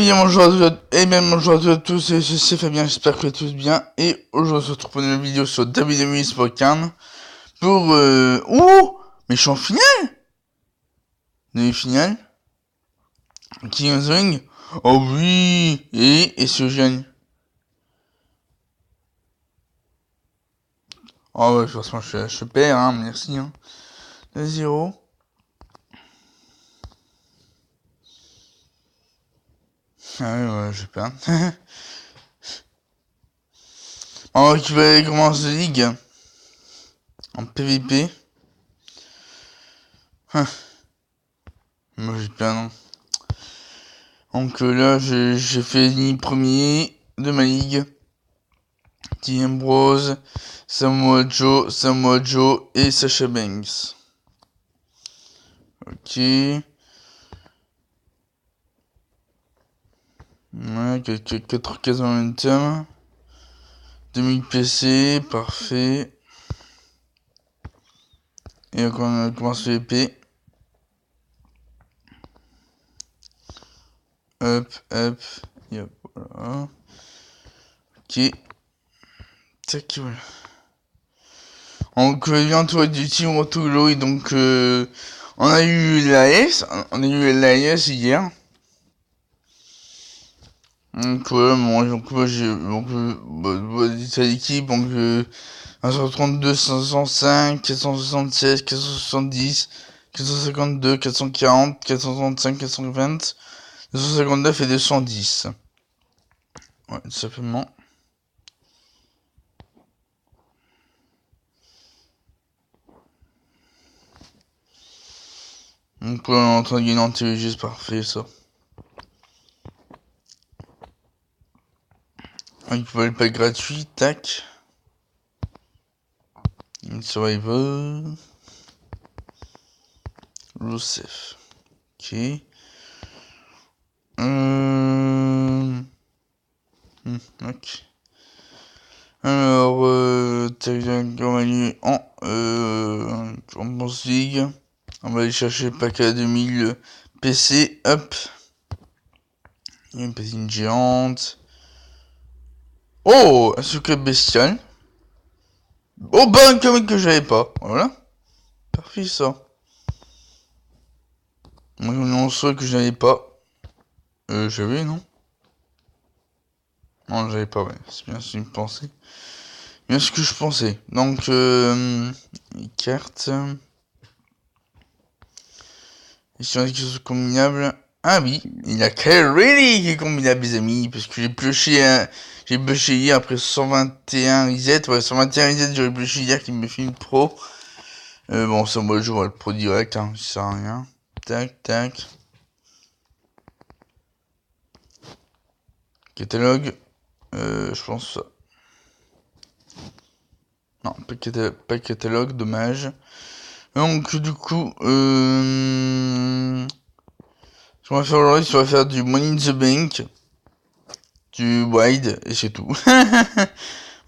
bien bonjour à tous et bien bonjour à tous et c'est Fabien, j'espère que vous allez tous bien et aujourd'hui on se retrouve pour une vidéo sur WWE Spoken pour oh mais je suis en finale demi-finale King of the Ring. Oh oui, et ce gagne. Oh ouais, franchement je perds hein, merci hein. 2-0. Ah ouais, je perds. On va récupérer les commences de ligue en PVP. Moi j'ai perdu non. Donc là j'ai fini premier de ma ligue. Dean Ambrose, Samoa Joe et Sasha Banks. Ok. Ouais, quelques 4 cases en même temps. 2000 PC, parfait. Et on commence le épée. Hop, et hop, voilà. Ok. Tac, voilà. Donc, bientôt du Team Road to Glory, donc, on a eu l'AS hier. Donc, voilà, donc, moi, j'ai, donc, l'équipe, donc, 132, 505, 476, 470, 452, 440, 435, 420, 259 et 210. Ouais, tout simplement. Donc, on est en train de gagner en TVG, c'est parfait, ça. Il peut aller pas gratuit, tac. Survivor. Rusev. Ok. Ok. Alors, Tagliagamani en Champions League. On va aller chercher le pack à 2000 PC. Hop. Il y a une patine géante. Oh, un secret bestial. Oh, bah, un comic que j'avais pas. Voilà. Parfait, ça. Moi, j'en ai un seul que j'avais pas. J'avais, non? Non, j'avais pas, ouais. C'est bien ce que je pensais. Bien ce que je pensais. Donc, les cartes. Ici, on a quelque chose de combinable. Ah oui, il y a Kyle O'Reilly qui est combinable, les amis. Parce que j'ai pioché hier après 121 reset. Ouais, 121 reset, j'ai pioché hier qui me fait une pro. Bon, ça, moi, je vois le pro direct, hein. Ça sert à rien. Tac, tac. Catalogue. Je pense ça. Non, pas catalogue, dommage. Donc, du coup, ce qu'on va faire aujourd'hui, on va faire du Money in the Bank, du Wide, et c'est tout.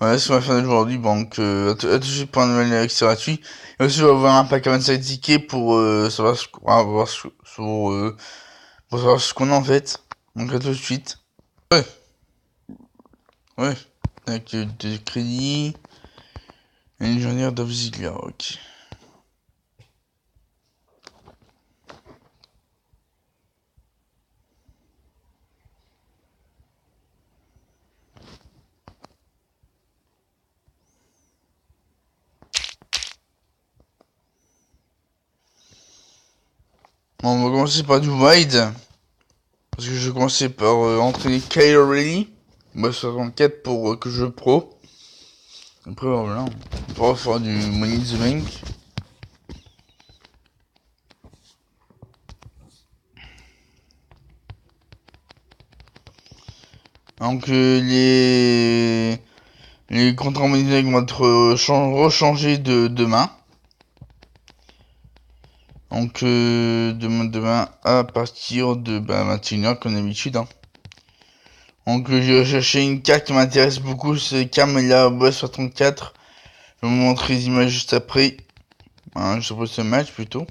Voilà ce qu'on va faire aujourd'hui. Donc, à tout de suite pour un nouvel accès gratuit. Et aussi, on va avoir un pack à 25 tickets pour savoir pour savoir ce qu'on a en fait. Donc, à tout de suite. Ouais. Ouais. Avec de crédit. Ingénieur Dolph Ziggler, ok. Bon, on va commencer par du Wide. Parce que je vais commencer par entraîner Kyle O'Reilly. Bah, 64 pour que je pro. Après, voilà. On va faire du Money in the Bank. Donc, les contrats Money in the Bank vont être rechangés de demain. Donc, demain à partir de 21h, comme d'habitude. Hein. Donc, je vais chercher une carte qui m'intéresse beaucoup, c'est Carmella Boss 64. Je vais vous montrer les images juste après. Hein, je suppose ce match plutôt.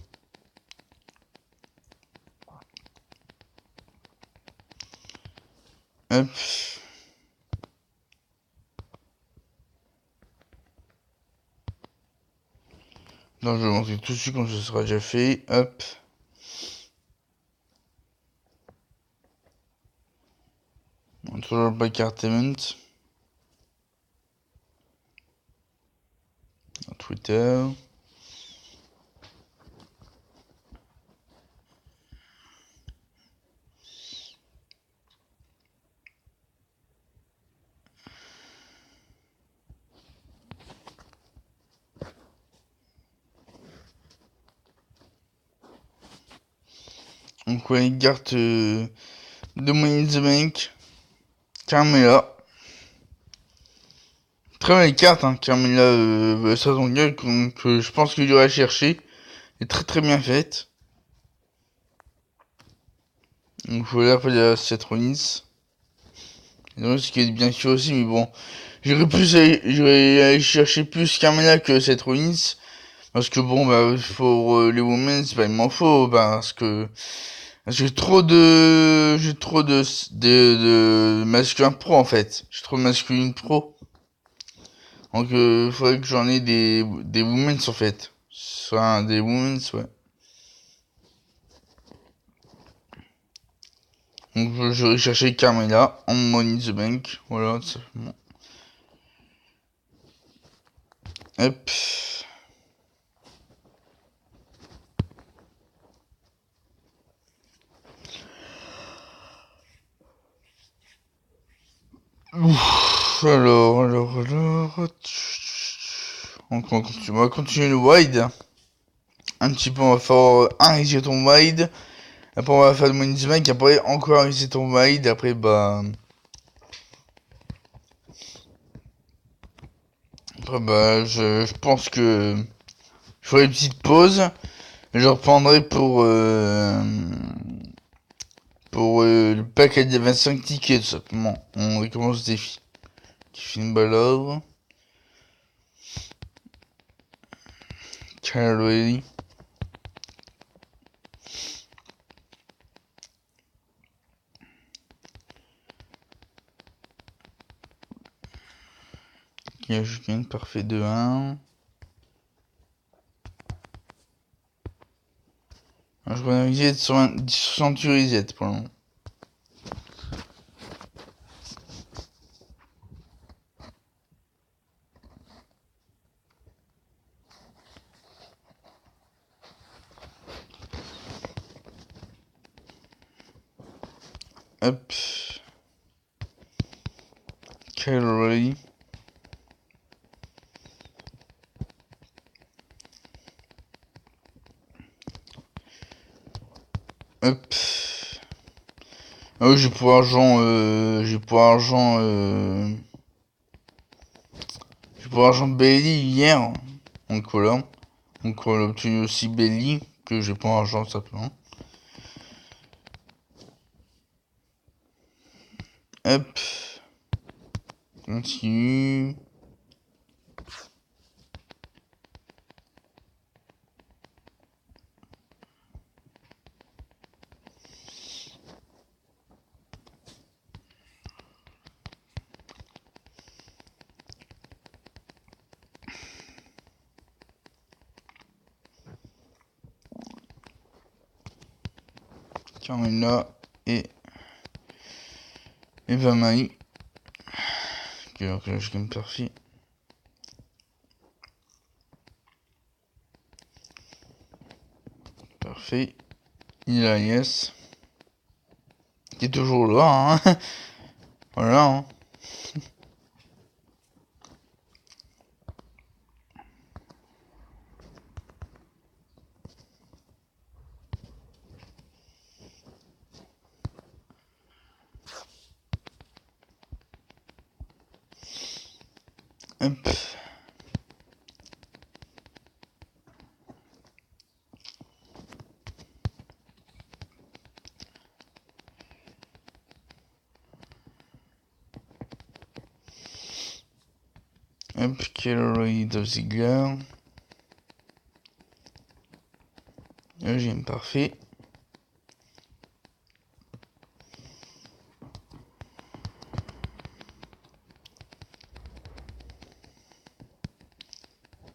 Hop. Donc je vais montrer tout de suite quand ce sera déjà fait. Hop. Toujours le pack Entertainment. Twitter. Donc ouais, carte de Money in the Bank. Carmela. Très belle carte, hein, Carmela Sazonga, que je pense qu'il aurait cherché. Elle est très très bien faite. Donc voilà, après il y a cette Rollins. Ce qui est bien sûr aussi, mais bon. J'aurais allé chercher plus Carmela que cette Rollins. Parce que bon, bah, pour les women's, bah, il m'en faut, bah, parce que j'ai trop de masculin pro, en fait. J'ai trop de masculin pro. Donc, il faudrait que j'en ai des women's, en fait. Enfin, des women's, ouais. Donc, j'aurais cherché Carmela en Money in the Bank. Voilà, tout simplement. Hop. Ouf, alors. On va continuer le wide. Un petit peu, on va faire un ton wide. Après, on va faire le Money in the Bank. Après, encore un ton wide. Après, bah. Après, bah, je pense que je ferai une petite pause. Je reprendrai pour le pack à 25 tickets, tout simplement. On recommence le défi. Finn Balor. Kyle O'Reilly. Je gagne parfait 2-1. Je prends un reset sur un 68 reset pour le moment. Hop. Kyle O'Reilly. Hop. Ah oui, j'ai pour argent, j'ai pour argent Bailey hier. Donc voilà. Donc on a obtenu aussi Bailey, que j'ai pour argent simplement. Hop. Continue. Carmela et Eva Marie. Alors que je gagne parfait. Parfait. Il a yes. Qui est toujours là, hein. Voilà, hein. Hop. Hop, Calorie de Ziggler. J'aime parfait.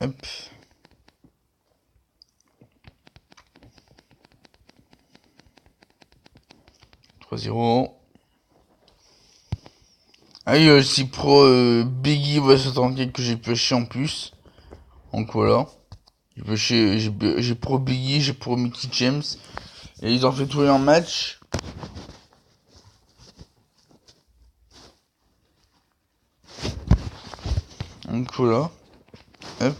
Hop. 3-0. Ah, il y a aussi pro Biggie vs Tranquille que j'ai pêché en plus. Donc voilà. J'ai pro Biggie, j'ai pro Mickey James. Et ils ont fait tous les en match. Donc voilà. Hop.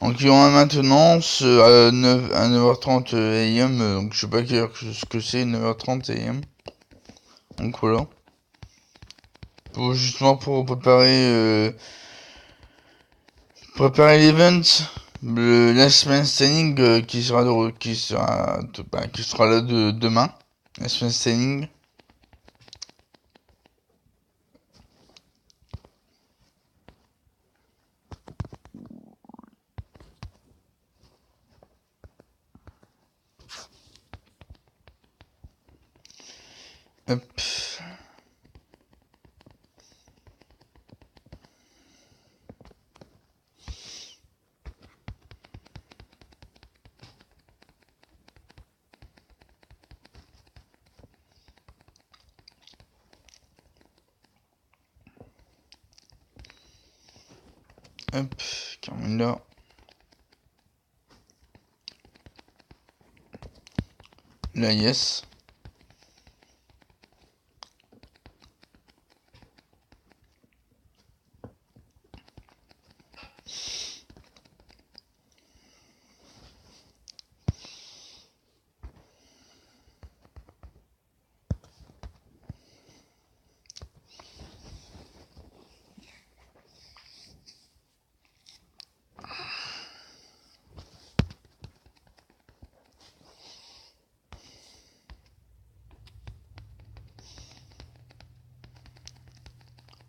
Donc ils ont un maintenance à 9h30 AM. Donc je sais pas ce que c'est 9h30 AM. Donc voilà. Justement pour préparer l'event. Le Last Man Standing qui sera là demain. Last Man Standing. Hop. Hop. Carmilla. Là, yes.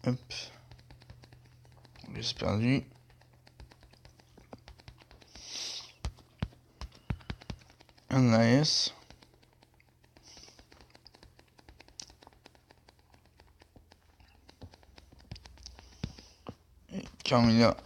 Hop. J'ai perdu. Un AS. Et Carmilla.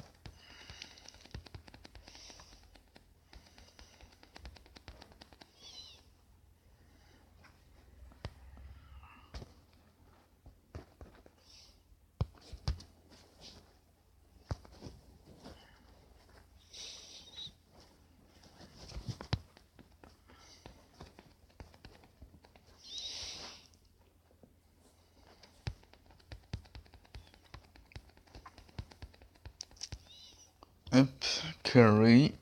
Hop. Carry.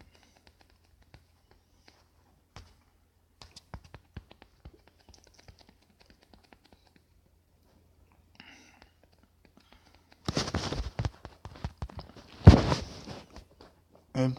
Hop.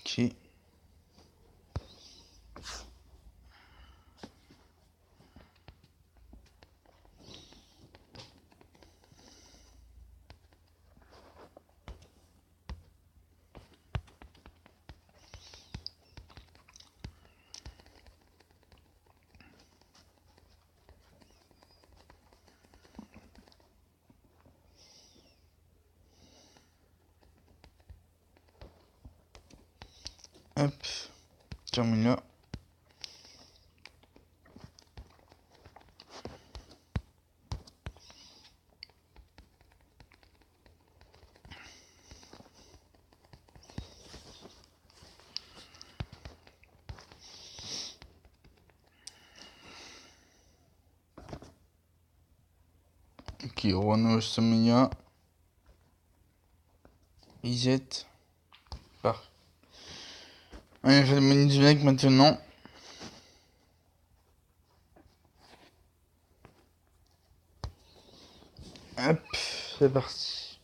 Ok. Hop. Carmilla. Ok, Renault Somnia. Isette. Par. On va faire le menu du mec maintenant. Hop, c'est parti.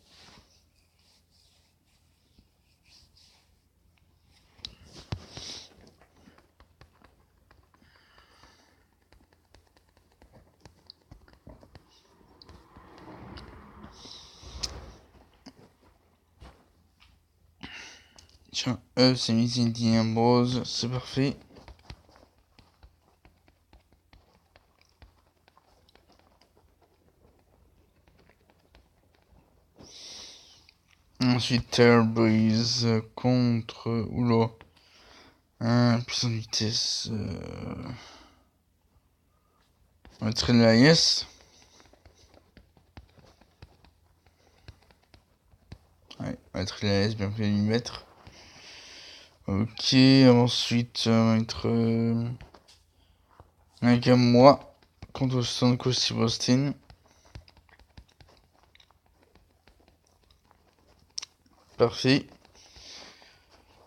Tiens, c'est Mizzy Ambrose, c'est parfait. Ensuite, Taylor Breeze contre... Oula. Puissance de vitesse... On va mettre la yes. Ouais, on va mettre la yes, bien fait lui mettre. Ok, ensuite, on va mettre... Nakamura contre Stone Cold Steve Austin. Parfait.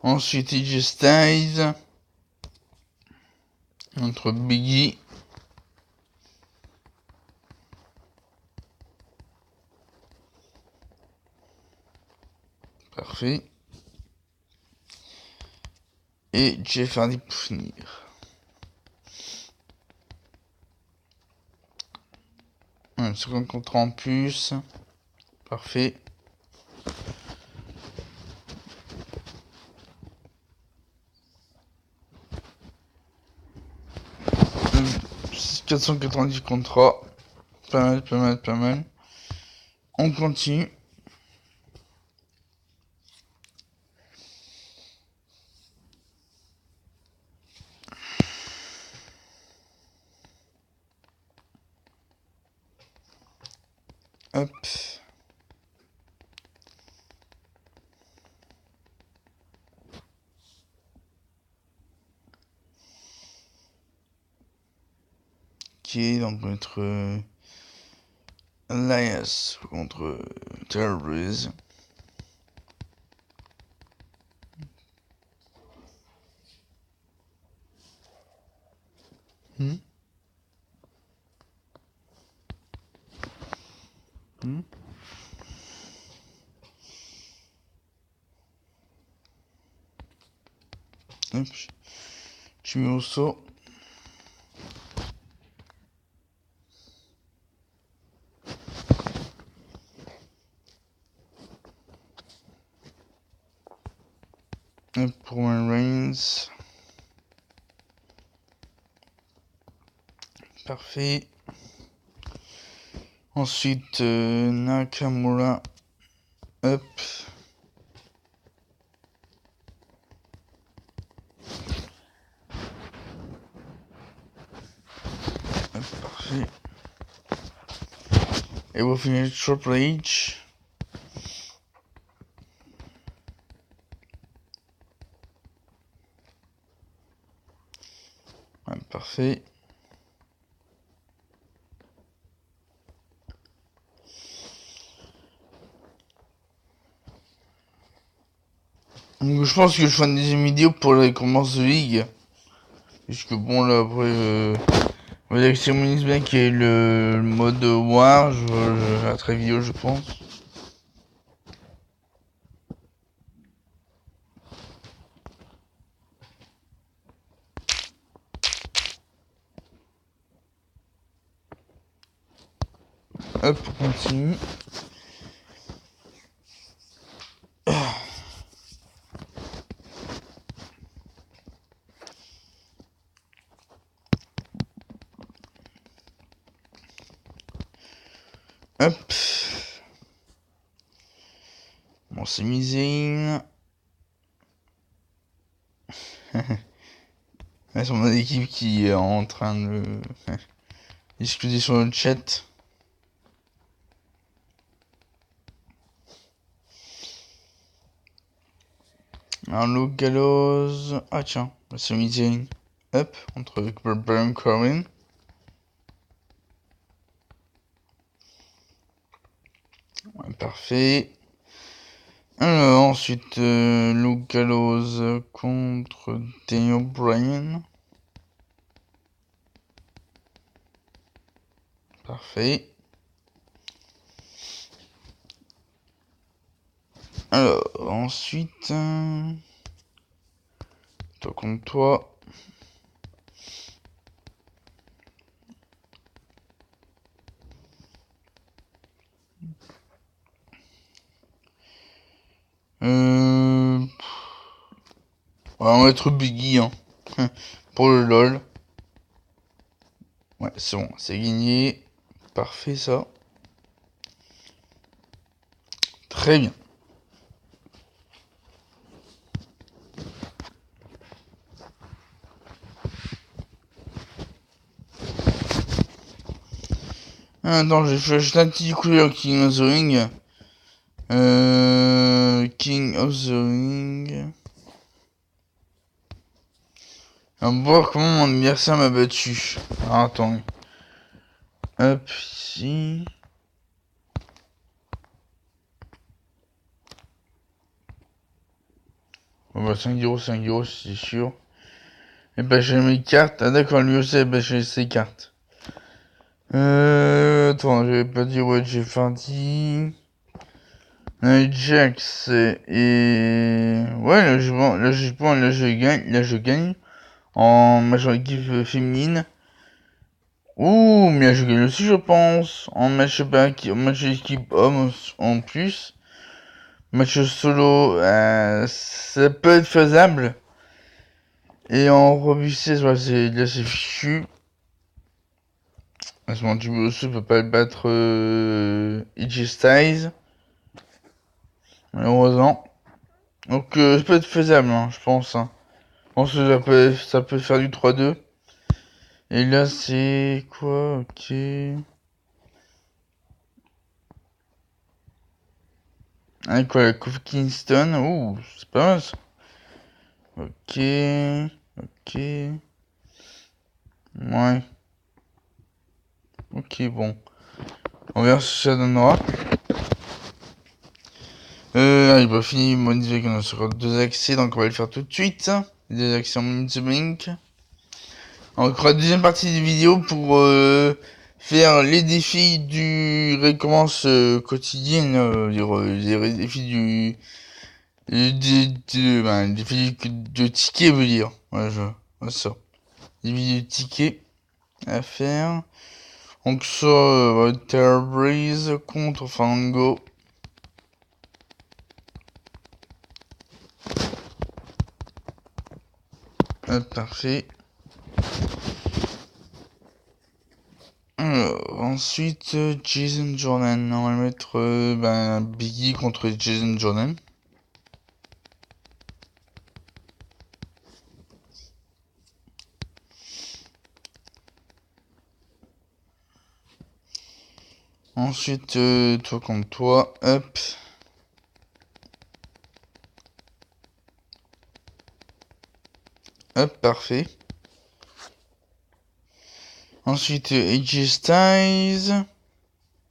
Ensuite, AJ Styles entre Biggie. Parfait. Et Jeff Hardy pour finir. Un second contrat en plus. Parfait. Hum, 490 contrats. Pas mal, pas mal, pas mal. On continue. Hop. Ok, donc on va mettre Elias contre Taylor Breeze. Hop. Je mets au saut. Hop, pour Roman Reigns. Parfait. Ensuite, Nakamura. Hop. Hop, parfait. Et on va finir Triple H. Ouais, parfait. Donc je pense que je ferai une deuxième vidéo pour la commence de ligue. Puisque bon là après on va dire que c'est mon bien qui est le mode War, je vais la très vidéo je pense. Hop, on continue. Hop. Bon, c'est misé. C'est mon équipe qui est en train de discuter sur le chat. Un Luke Gallows. Ah tiens, c'est misé. Hop, entre Baron Corbin. Ouais, parfait. Alors, ensuite, Luke Gallows contre Daniel Bryan. Parfait. Alors, ensuite... toi contre toi. On va mettre Biggie, hein. Pour le LOL. Ouais, c'est bon, c'est gagné. Parfait, ça. Très bien. Attends, j'ai fait acheter un petit couleur King of the Ring. King of the Ring. On va voir comment mon adversaire m'a battu. Alors, attends. Hop, ici. Bon bah 5 €, c'est sûr. Et bah j'ai mes cartes. Ah d'accord, lui aussi, bah j'ai ses cartes. Attends, j'avais pas dit ouais, j'ai dit. Jax et... Ouais, là je gagne. En majorité féminine. Ouh, mais je gagne aussi, je pense. En match équipe homme en plus. Match solo, ça peut être faisable. Et en robustesse, ouais, là c'est fichu. À ce moment, tu peux pas le battre AJ Styles. Malheureusement. Donc ça peut être faisable, hein, je pense. Hein. Je pense que ça peut faire du 3-2. Et là c'est quoi? Ok. Ah quoi, la Kofi Kingston. Ouh, c'est pas mal ça. Ok. Ok. Ouais. Ok, bon. On verra ce que ça donnera. Il va finir mon idée qu'on a sur 2 accès, donc on va le faire tout de suite. 2 accès en Money in the Bank. On fera la deuxième partie des vidéos pour faire les défis du récompense quotidienne, les défis les défis de tickets, veut dire. Ouais, ça. Les défis de tickets à faire. Donc ça, Terra Breeze contre Fango. Parfait. Alors, ensuite, Jason Jordan. On va le mettre Biggie contre Jason Jordan. Ensuite, toi contre toi. Hop. Hop, parfait. Ensuite, AJ Styles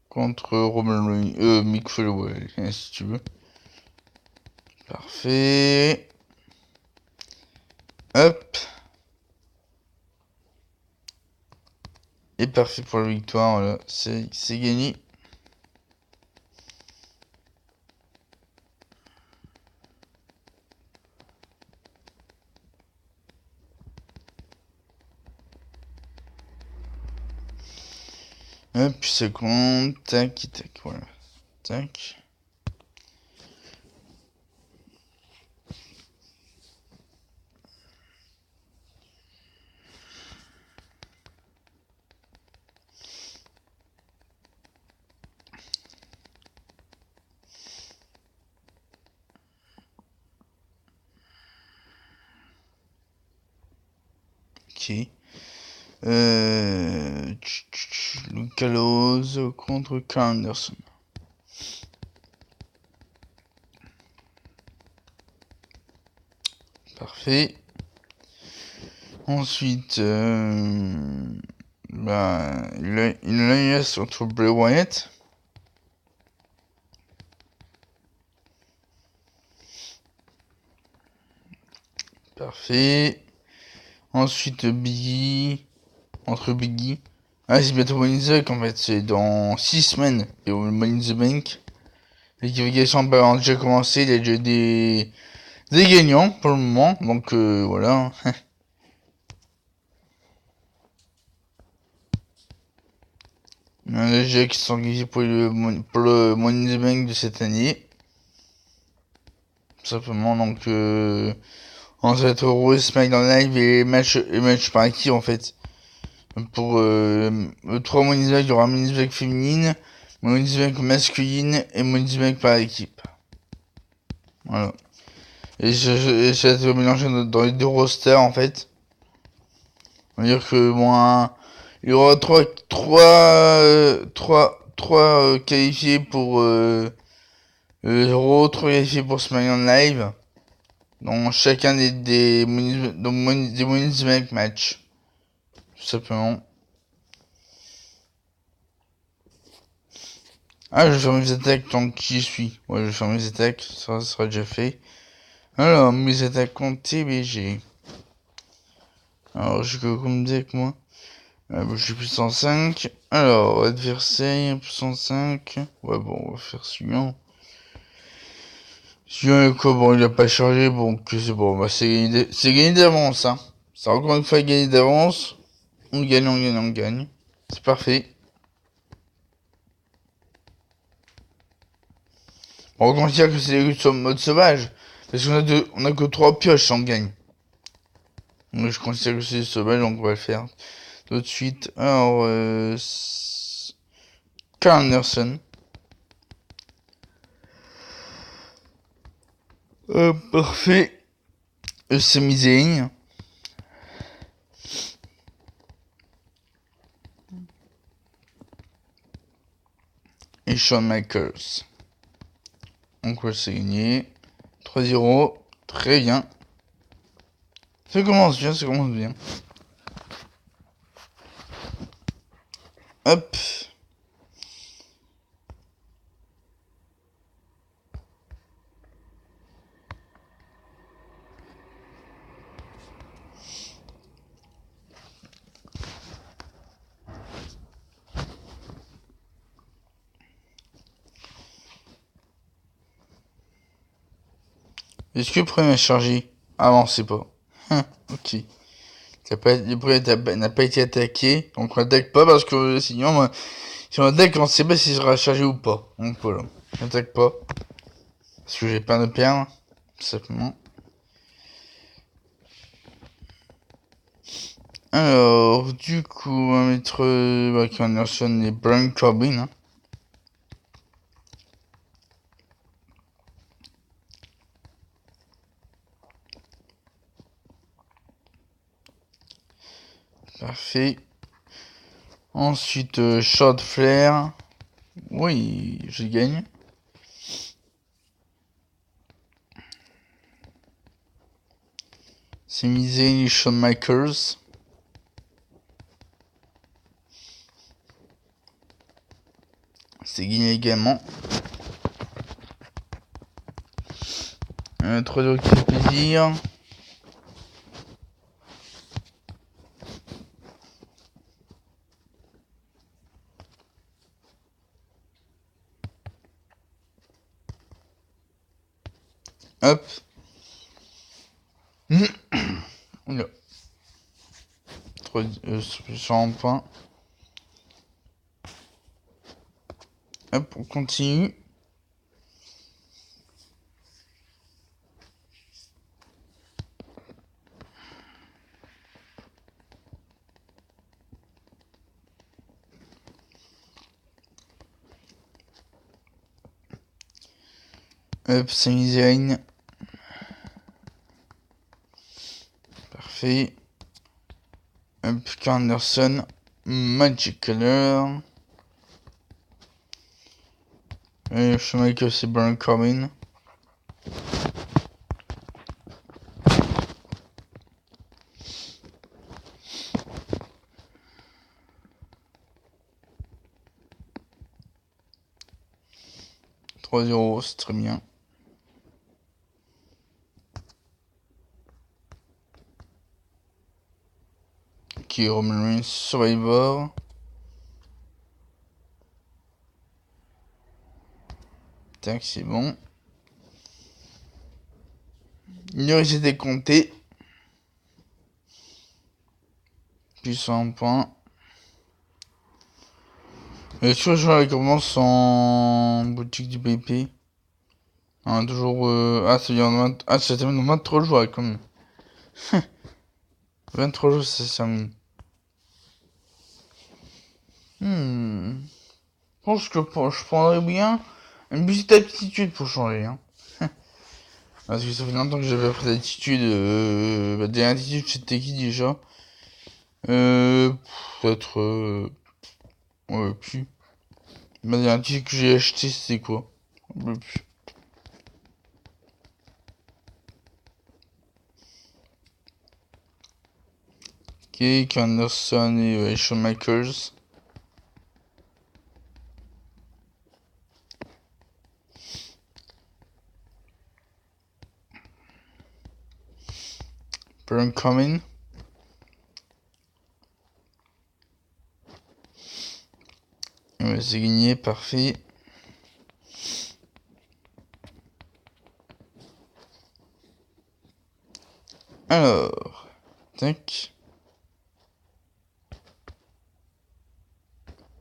contre Roman Reigns. Mick Foley, si tu veux. Parfait. Hop. Et parfait pour la victoire, voilà. C'est gagné. Hop, puis ça compte. Tac, tac, voilà. Tac. Ok. Luke Gallows contre Karl Anderson. Parfait. Ensuite, il a entre Bray Wyatt. Parfait. Ensuite, Biggie. Entre Biggie. Ah, c'est bientôt Money in the Bank en fait. C'est dans 6 semaines. Et au Money in the Bank. Les qualifications ont déjà commencé. Il y a déjà des gagnants pour le moment. Donc voilà. Il y en a déjà qui sont engagés pour le Money in the Bank de cette année. Tout simplement. Donc On va être Raw, SmackDown Live et match par équipe en fait. Pour 3 Money in the Bank, il y aura Money in the Bank féminine, Money in the Bank masculine et Money in the Bank par équipe. Voilà. Et ça va être mélangé dans les deux rosters en fait. On va dire que bon, il y aura 3 qualifiés pour Raw, 3 qualifiés pour SmackDown Live. Dans chacun des Money in the Bank match. Tout simplement. Ah, je vais faire mes attaques tant que j'y suis. Ouais, je vais faire mes attaques, ça sera déjà fait. Alors, mes attaques contre TBG. Alors, j'ai que comme deck, moi. Je suis plus 105. Alors, adversaire, plus 105. Ouais, bon, on va faire suivant. Suivant, quoi, bon, il a pas chargé, bon, que c'est bon, bah, c'est gagné d'avance, hein. C'est encore une fois gagné d'avance. On gagne, on gagne, on gagne. C'est parfait. On considère que c'est les luttes sur mode sauvage. Parce on a que 3 pioches en gagne. Donc je considère que c'est sauvage, donc on va le faire tout de suite. Alors, Carl Anderson. Parfait. Sami Zayn. Et Shawn Michaels. Donc ouais, c'est gagné. 3-0. Très bien. Ça commence bien, ça commence bien. Hop. Est-ce que le premier a chargé? Ah non, c'est pas. Ok. Le premier n'a pas été attaqué. Donc on attaque pas parce que sinon, si on attaque, on sait pas s'il sera chargé ou pas. Donc voilà. On attaque pas. Parce que j'ai pas de perdre. Tout simplement. Alors, du coup, on va mettre Anderson et Brian Corbin. Hein. Parfait. Ensuite, Shot Flair. Oui, je gagne. C'est misé Shawn Michaels. C'est gagné également. 3 euros qui fait plaisir. Hop. Oula. 100 points. Hop, on continue. Hop, Sami Zayn. Parfait. Hop, Carl Anderson. Magic Color. Et je sais que c'est Brian Corbin. €3, c'est très bien. Qui est Roman Reigns Survivor. Tac, c'est bon. Il aurait été compté. Puis 100 points. Et toujours jouer avec commence en boutique du BP. Toujours. Ah, ça termine en 23 joueurs quand même. 23 jours, c'est ça. Je pense que je prendrais bien une petite aptitude pour changer. Hein. Parce que ça fait longtemps que j'avais appris l'attitude. Des attitudes, c'était qui déjà Peut-être. Ouais, plus. Des attitudes que j'ai acheté, c'était quoi plus. Ok, Anderson et Shawn Michaels. Baron Corbin. Ouais, c'est gagné, parfait. Alors, tac.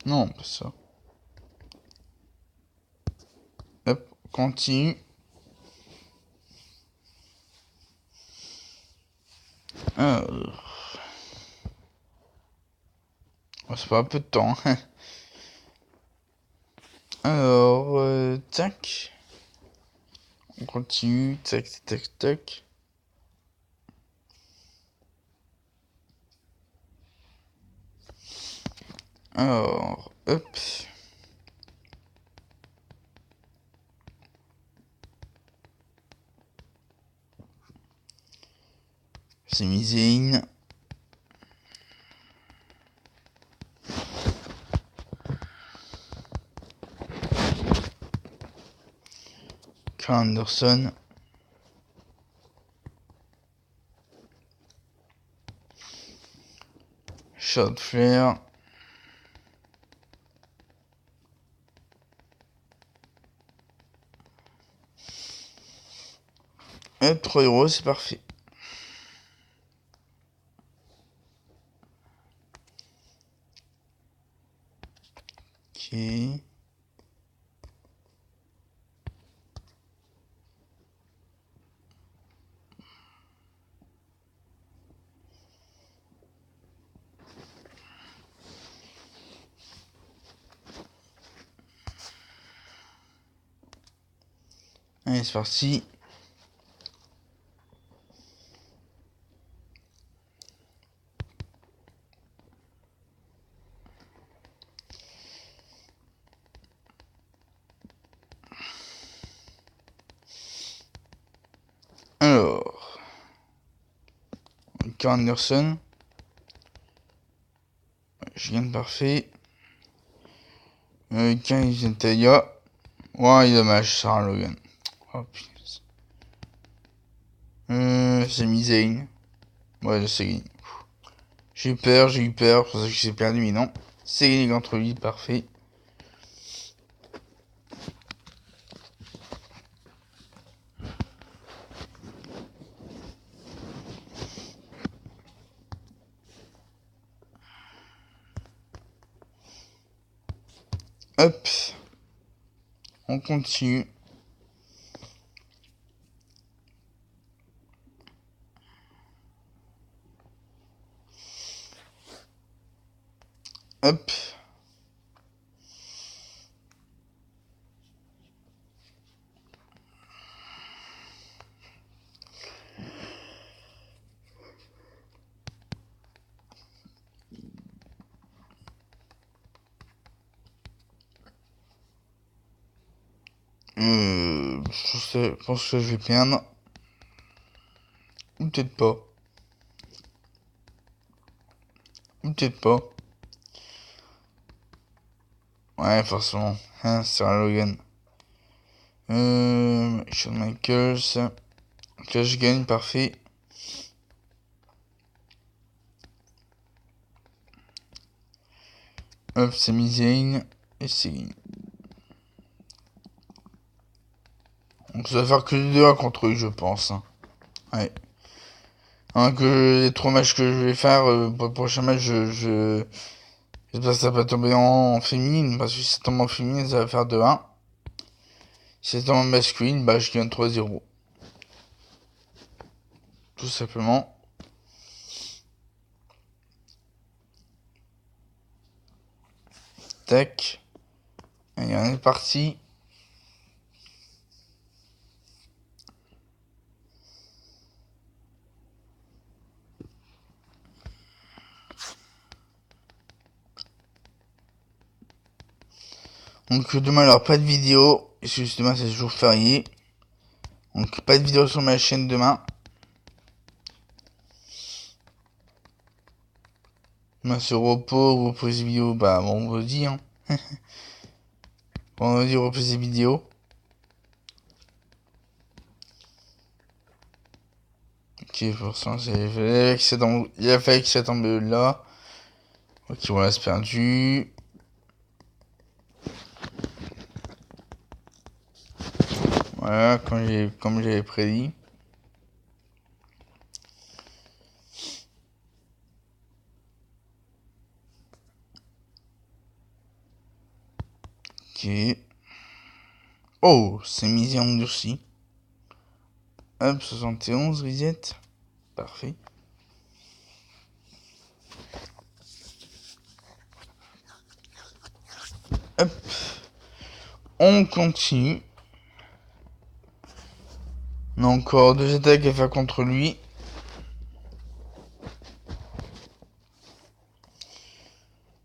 Non, pas ça. Hop, continue. Alors. Oh, c'est pas un peu de temps. Alors, tac. On continue, tac, tac, tac. Alors, hop. C'est misé. Carl Anderson. Charlotte Flair. Hop, 3 euros, c'est parfait. Ok. Allez, c'est parti. Alors. Carl Anderson. Je gagne parfait. 15 Natalia. Ouais, il est dommage, Sarah Logan. Oh putain. C'est Zayn. Ouais, c'est gagné. J'ai eu peur, pour ça que j'ai perdu, mais non. C'est gagné contre lui, parfait. Hop. On continue. Hop. Je pense que je vais perdre. Ou peut-être pas. Ou peut-être pas. Ouais, forcément. Hein, c'est un Logan. Shawn Michaels. Là, je gagne, parfait. Hop, c'est Zayn. Et c'est gagné. Donc ça va faire que 2-1 contre eux, je pense. Hein. Ouais. Hein, que les 3 matchs que je vais faire, pour le prochain match, j'espère que ça va tomber en féminine, parce que si ça tombe en féminine, ça va faire 2-1. Si ça tombe en masculine, bah je gagne 3-0. Tout simplement. attaque. Allez, on est parti. Donc demain, alors pas de vidéo, parce que demain c'est jour férié. Donc pas de vidéo sur ma chaîne demain. Demain c'est repos des vidéos, bah vendredi. Hein. Vendredi, repos des vidéos. Ok, pour ça, il a fallu que ça tombe là. Ok, voilà, c'est perdu. Voilà, comme j'avais prédit. Ok. Oh, c'est misé en endurci. Hop, 71, reset. Parfait. Hop. On continue. On a encore 2 attaques à faire contre lui.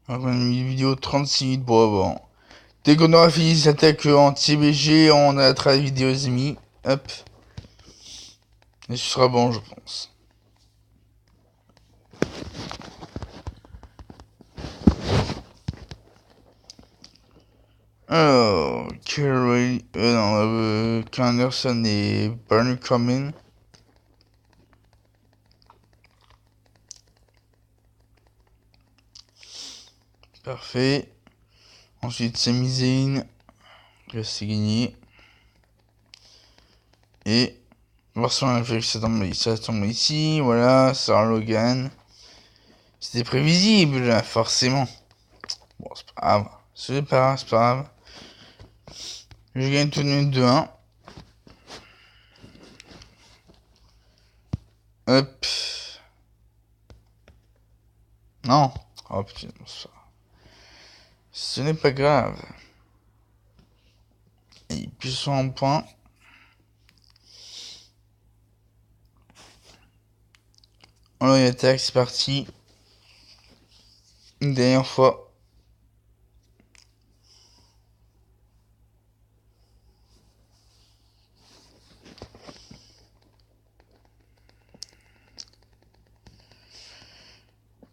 Donc on a mis une vidéo 36 minutes pour avoir. Dès qu'on aura fini cette attaque anti-BG, on arrêtera la vidéo Zemi. Hop. Et ce sera bon, je pense. Alors, Anderson et Barney Comin. Parfait. Ensuite, Sami Zayn. Là, c'est gagné. Et Vincent a fait que ça tombe ici. Voilà, Sarah Logan. C'était prévisible, forcément. Bon, c'est pas grave. C'est pas grave. Je gagne tout de suite 2-1. Hop. Non. Oh putain, ça. Ce n'est pas grave. Et puis sont en point. Alors, il attaque, c'est parti. Une dernière fois.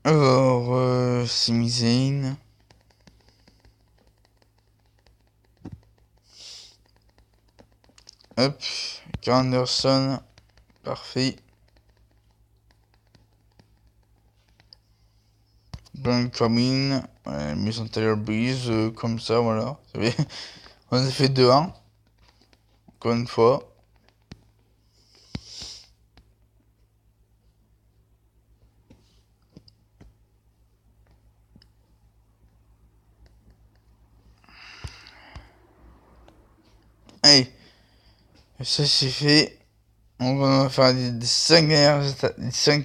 Alors, Sami Zayn. Hop. Anderson. Parfait. Burn Coming. Ouais, Maison Taylor Breeze. Comme ça, voilà. On a fait 2-1. Encore une fois. Allez. Ça c'est fait. On va faire les 5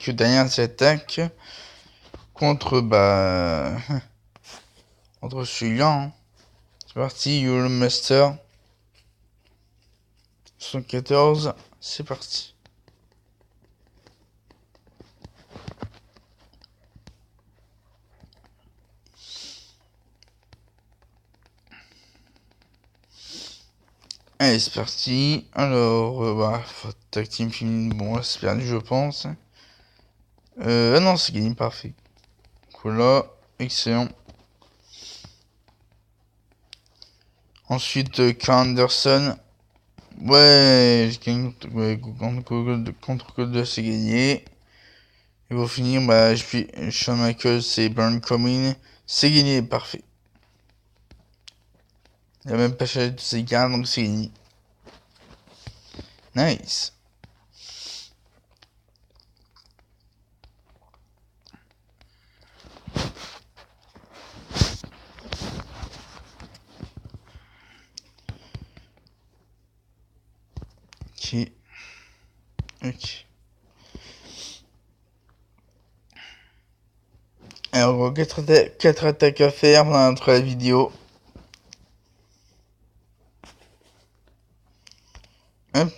dernières attaques. Contre, contre celui-là. Hein. C'est parti. You're the Master. 74. C'est parti. Allez, c'est parti. Alors, tag team féminine, bon, c'est perdu, je pense. Ah non, c'est gagné, parfait. Voilà, excellent. Ensuite, Carl Anderson. Ouais, j'ai gagné contre Code 2, c'est gagné. Et pour finir, Shawn Michaels et Baron Corbin, c'est gagné, parfait. Il a même pas changé tous ses cartes, donc c'est gagné. Nice. Ok. Alors, 4 attaques à faire dans notre vidéo. Hop.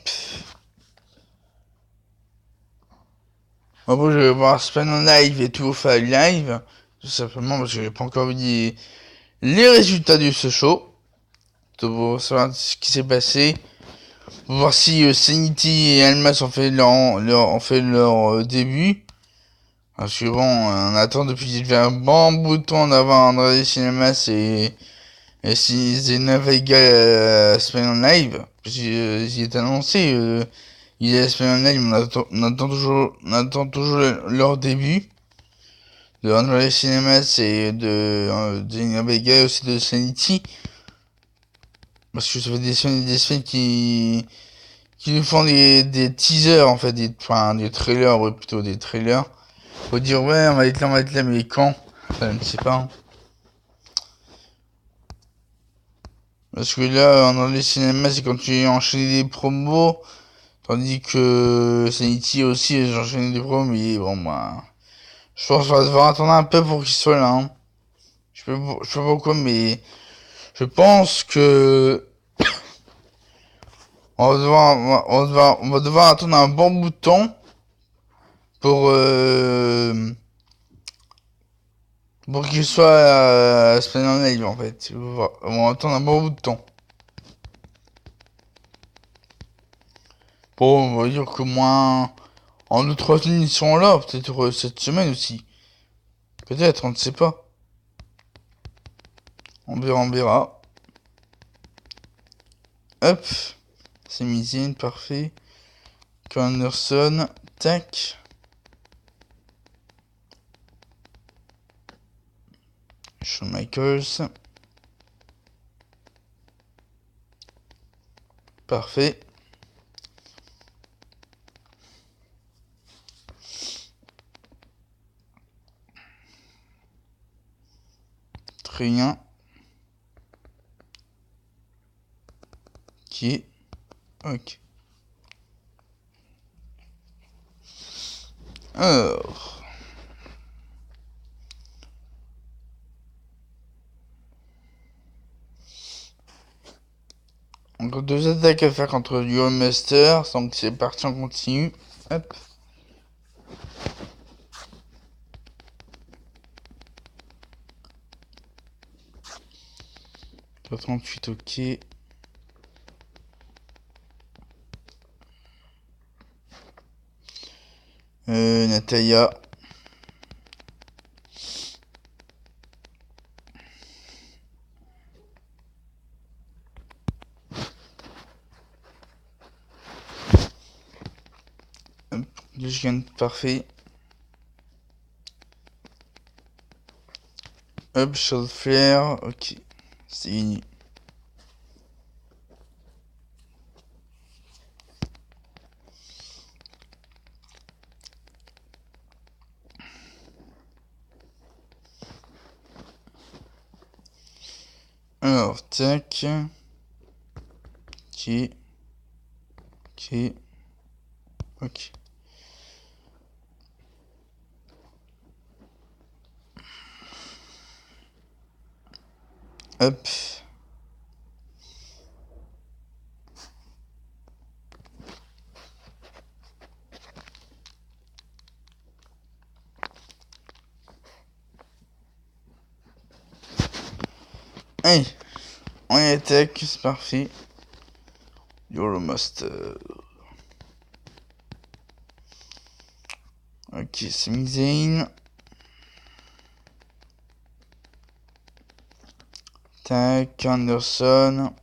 Bon, je vais voir Spawn en live et tout faire live. Tout simplement parce que j'ai pas encore vu les résultats de ce show. Pour savoir ce qui s'est passé. Pour voir si Sanity et Almas ont fait leur début. Parce que bon, on attend depuis un bon bout de temps d'avoir André Cinemas et si Zena Vega Spawn en live. Parce qu'il est annoncé. Il est Spawn en live, on attend toujours leur début. De André Cinemas et de Zena Vega et aussi de Sanity. Parce que ça fait des semaines qui nous font des teasers en fait, des trailers, ouais, plutôt des trailers. Faut dire ouais, on va être là, mais quand? Enfin, je ne sais pas. Hein. Parce que là, dans les cinémas, c'est quand tu enchaînes des promos, tandis que Sanity aussi, j'ai enchaîné des promos, mais bon, moi, je pense qu'on va devoir attendre un peu pour qu'il soit là. Hein. Je sais pas pourquoi, mais je pense que on va devoir attendre un bon bout de temps pour qu'il soit Spawn en live en fait. On va attendre un bon bout de temps. Bon, on va dire que moins en 2-3 semaines ils seront là, peut-être cette semaine aussi. Peut-être, on ne sait pas. On verra. Hop. C'est Mizine, parfait. Anderson, tac. Shawn Michaels. Parfait. Très bien. Ok. Alors. Encore 2 attaques à faire contre Duo Master, donc c'est parti, on continue. Hop. « 38, ok. Natalia. Hop, je gagne, parfait. Hop, Shot Flare, ok. C'est fini. Alors, tac. Ok. Ok. Hop. Allez. On y attaque, c'est parfait. You're a master. Ok, Sami Zayn. Tac, Anderson.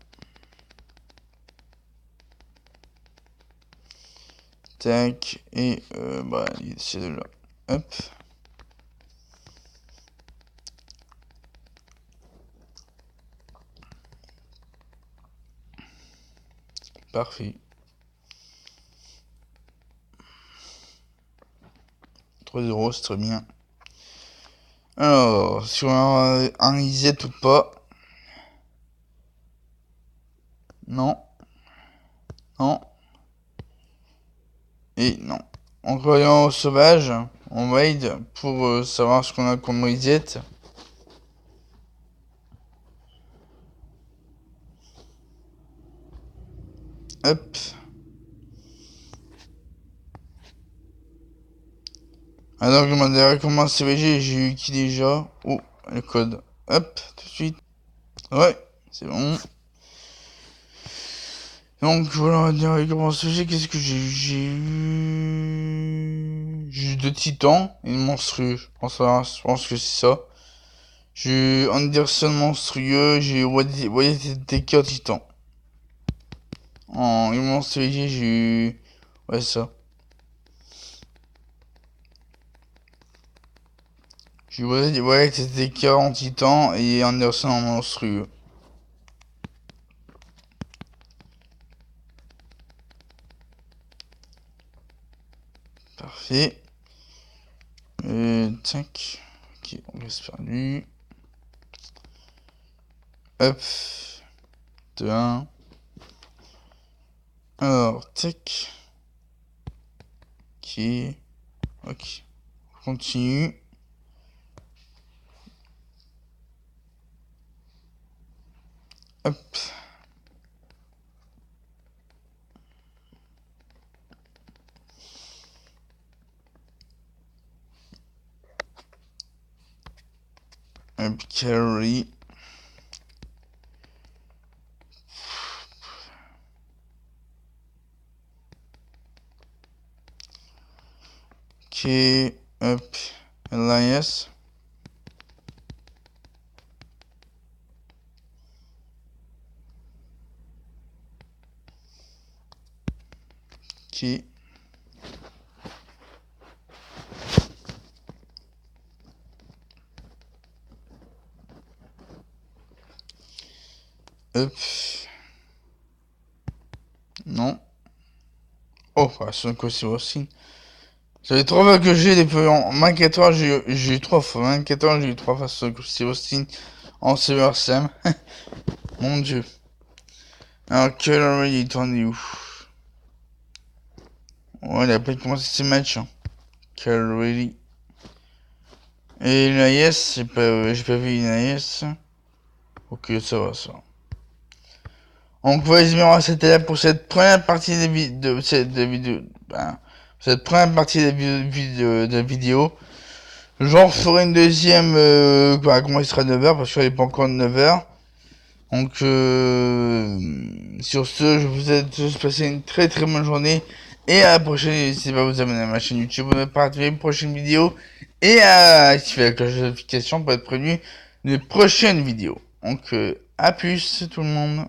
Tac, et bah, c'est de là. Hop. Parfait. 3 €, c'est très bien. Alors, sur un reset ou pas. Non. Non. Et non. En croyant au sauvage. en raid pour savoir ce qu'on a comme reset. Hop. Alors que je m'en dirais comment CVG, j'ai eu qui déjà? Oh, le code. Hop, tout de suite. Ouais, c'est bon. Donc voilà, on va dire comment CVG, qu'est-ce que j'ai eu? J'ai eu 2 titans et une monstrueux. Je pense que c'est ça. J'ai eu Anderson monstrueux, j'ai eu Wyatt en titan. En immense CVG, j'ai eu... Ouais, ça. J'ai eu Wyatt en titan et Anderson en monstrueux. Parfait. Tac. Ok, on reste perdu. Hop. 2, 1. Alors, tac. Ok. Ok. On continue. Hop. Hop, carry. Ok. Hop. Elias. Ok. Hop. Non. Oh, c'est aussi. J'avais 3 fois que j'ai depuis en 24 heures, j'ai eu 3 fois. 24 heures, j'ai eu 3 fois sur Austin en Silver Sam. Mon dieu. Alors, Keller, il est tourné où? Ouais, il a pas commencé ses matchs. Hein. Keller. Et l'AIS, j'ai pas vu l'AIS. Ok, ça va, ça. Donc, voilà, c'était là pour cette première partie de cette vidéo. Ben, cette première partie de la vidéo. J'en ferai une deuxième, comment il sera 9h, parce qu'il n'est pas encore 9h. Donc, sur ce, je vous souhaite tous passer une très très bonne journée. Et à la prochaine, n'hésitez pas à vous abonner à ma chaîne YouTube, pour ne pas rater une prochaine vidéo. Et à activer la cloche de notification pour être prévenu des prochaines vidéos. Donc, à plus tout le monde.